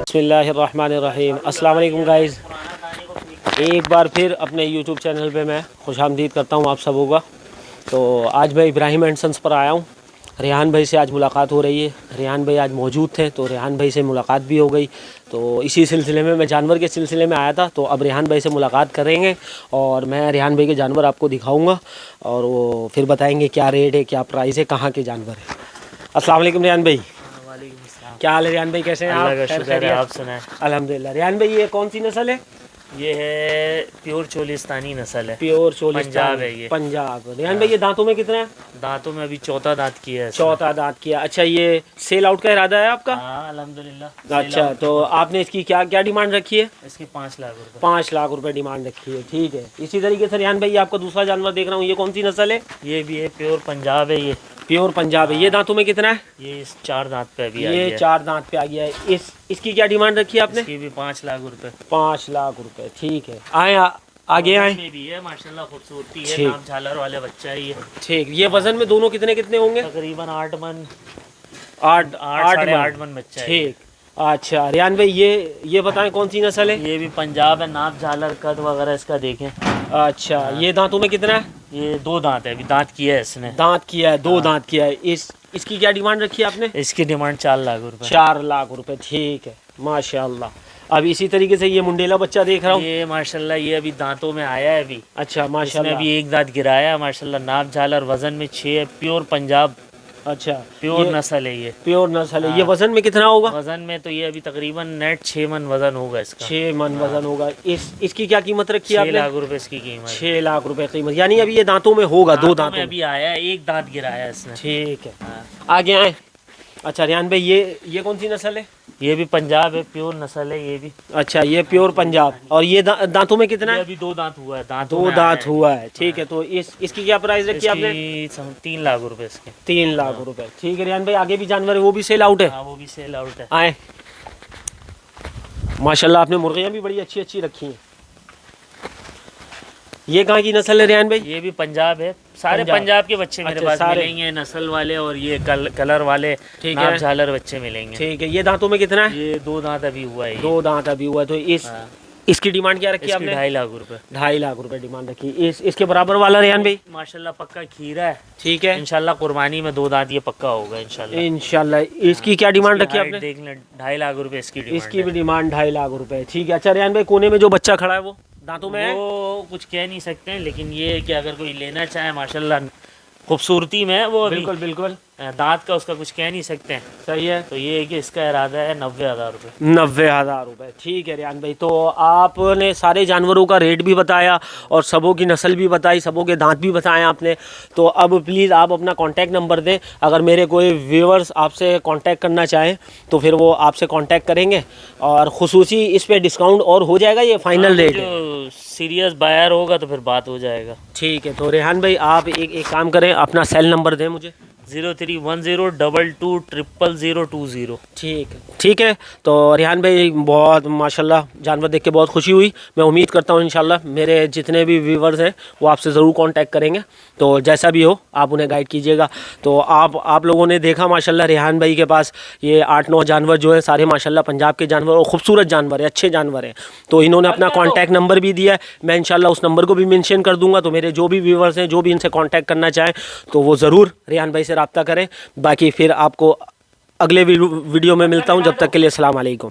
बिस्मिल्लाहिर्रहमानिर्रहीम। अस्सलाम वालेकुम गाइज़, एक बार फिर अपने यूट्यूब चैनल पे मैं खुशामदीद करता हूँ आप सबों का। तो आज मैं इब्राहिम एंड सन्स पर आया हूँ। रेहान भाई से आज मुलाकात हो रही है। रेहान भाई आज मौजूद थे तो रेहान भाई से मुलाकात भी हो गई। तो इसी सिलसिले में मैं जानवर के सिलसिले में आया था, तो अब रेहान भाई से मुलाकात करेंगे और मैं रेहान भाई के जानवर आपको दिखाऊँगा और वो फिर बताएँगे क्या रेट है, क्या प्राइस है, कहाँ के जानवर है। अस्सलाम वालेकुम रेहान भाई। क्या हाल है रेहान भाई, कैसे हैं आप? अल्लाह का शुक्र है, आप सुनाएं। अल्हम्दुलिल्लाह। रेहान भाई ये कौन सी नस्ल है? ये है प्योर चोलिस्तानी नस्ल है, प्योर चोलिस्तानी पंजाब है ये। पंजाब। रेहान भाई ये दांतों में कितना है? दांतों में अभी चौथा दांत किया है। चौथा दांत किया। अच्छा, ये सेल आउट का इरादा है आपका? हाँ अल्हम्दुलिल्लाह। अच्छा, तो आपने इसकी क्या क्या डिमांड रखी है? इसके 5 लाख रुपए। 5 लाख रुपए डिमांड रखी है, ठीक है। इसी तरीके से रेहान भाई आपका दूसरा जानवर देख रहा हूँ, ये कौन सी नस्ल है? ये भी है प्योर पंजाब है, ये प्योर पंजाब है। ये दांतों में कितना है? ये 4 दांत पे अभी ये 4 दांत पे आ गया है। इसकी क्या डिमांड रखी है आपने? इसकी भी 5 लाख रुपए। 5 लाख रुपए, ठीक है। आगे आए। में भी है माशाल्लाह, खूबसूरती है, नाम झालर वाले बच्चा है ये। ठीक। ये वजन में दोनों कितने कितने होंगे? तकरीबन 8 मन 8 मन बच्चा है। ठीक। अच्छा रेहान भाई ये बताएं कौन सी नस्ल है? ये भी पंजाब है, नाप झालर कद वगैरह इसका देखें। अच्छा, ये दांतों में कितना है? ये 2 दांत है, अभी दांत किया है इसने। दांत किया है, 2 दांत किया है। इसकी क्या डिमांड रखी है आपने? इसकी डिमांड 4 लाख रुपए। 4 लाख रुपए, ठीक है माशाल्लाह। अब इसी तरीके से ये मुंडेला बच्चा देख रहा हूँ। ये माशाल्लाह ये अभी दांतों में आया है अभी। अच्छा माशाल्लाह। इसने अभी एक दांत गिराया है माशाल्लाह, नाप झालर वजन में 6 है, प्योर पंजाब। अच्छा, प्योर नस्ल है ये। प्योर नस्ल है। ये वजन में कितना होगा? वजन में तो ये अभी तकरीबन नेट 6 मन वजन होगा इसका। 6 मन वजन होगा। इसकी क्या कीमत रखी है आपने? 6 लाख रुपए इसकी कीमत। 6 लाख रुपए कीमत, यानी अभी ये दांतों में होगा। 2 दांतों में अभी आया है, एक दांत गिराया इसने। ठीक है। आगे आए। अच्छा रेहान भाई ये कौन सी नस्ल है? ये भी पंजाब है, प्योर नस्ल है ये भी। अच्छा, ये प्योर पंजाब। और ये दांतों में कितना है? अभी 2 दांत हुआ है। 2 दांत हुआ है, ठीक है। तो इसकी क्या प्राइस रखी आपने? 3 लाख रुपए इसके। 3 लाख रुपए, ठीक है। रेहान भाई आगे भी जानवर है, वो भी सेल आउट है? हाँ वो भी सेल आउट है। आए। माशाल्लाह आपने मुर्गियाँ भी बड़ी अच्छी अच्छी रखी हैं। ये कहाँ की नस्ल है रेहान भाई? ये भी पंजाब है, सारे पंजाब के बच्चे मेरे पास मिलेंगे, नस्ल वाले और ये कलर वाले, ठीक है, झालर बच्चे मिलेंगे। ठीक है। ये दांतों में कितना है? ये 2 दांत अभी हुआ है। 2 दांत अभी हुआ है। तो इसकी डिमांड क्या रखी आपने? 2.5 लाख रुपए। 2.5 लाख रुपए डिमांड रखी। इसके बराबर वाला रेहान भाई? माशाल्लाह पक्का खीरा है, ठीक है। इंशाल्लाह कुर्बानी में 2 दांत ये पक्का होगा इंशाल्लाह। इसकी क्या डिमांड रखी आपने? देख लें, 2.5 लाख रुपए इसकी डिमांड। इसकी भी डिमांड 2.5 लाख रुपए, ठीक है। अच्छा रेहान भाई, कोने में जो बच्चा खड़ा है वो दांतों में है? वो कुछ कह नहीं सकते हैं, लेकिन ये है कि अगर कोई लेना चाहे माशाल्लाह खूबसूरती में है वो। बिल्कुल बिल्कुल। दांत का उसका कुछ कह नहीं सकते हैं। सही है। तो ये है कि इसका इरादा है 90,000 रुपये। 90,000 रुपये, ठीक है रेहान भाई। तो आपने सारे जानवरों का रेट भी बताया और सबों की नस्ल भी बताई, सबों के दांत भी बताए आपने। तो अब प्लीज़ आप अपना कांटेक्ट नंबर दें, अगर मेरे कोई व्यूअर्स आपसे कांटेक्ट करना चाहें तो फिर वो आपसे कांटेक्ट करेंगे और ख़ुसूसी इस पर डिस्काउंट और हो जाएगा। ये फाइनल रेट है? सीरियस बायर होगा तो फिर बात हो जाएगा। ठीक है। तो रेहान भाई आप एक काम करें, अपना सेल नंबर दें मुझे। 0310220020। ठीक है। तो रेहान भाई बहुत माशाल्लाह जानवर देख के बहुत खुशी हुई। मैं उम्मीद करता हूँ इंशाल्लाह मेरे जितने भी व्यूवर्स हैं वो आपसे ज़रूर कांटेक्ट करेंगे। तो जैसा भी हो आप उन्हें गाइड कीजिएगा। तो आप लोगों ने देखा माशाल्लाह रेहान भाई के पास ये 8-9 जानवर जो है सारे माशाल्लाह पंजाब के जानवर और ख़ूबसूरत जानवर है, अच्छे जानवर हैं। तो इन्होंने अपना कॉन्टैक्ट नंबर भी दिया है, मैं इंशाल्लाह उस नंबर को भी मेंशन कर दूँगा। तो मेरे जो भी व्यूवर्स हैं जो भी इनसे कॉन्टैक्ट करना चाहें तो वो ज़रूर रेहान भाई से रब्ता करें। बाकी फिर आपको अगले वीडियो में मिलता हूँ, जब तक के लिए अस्सलाम वालेकुम।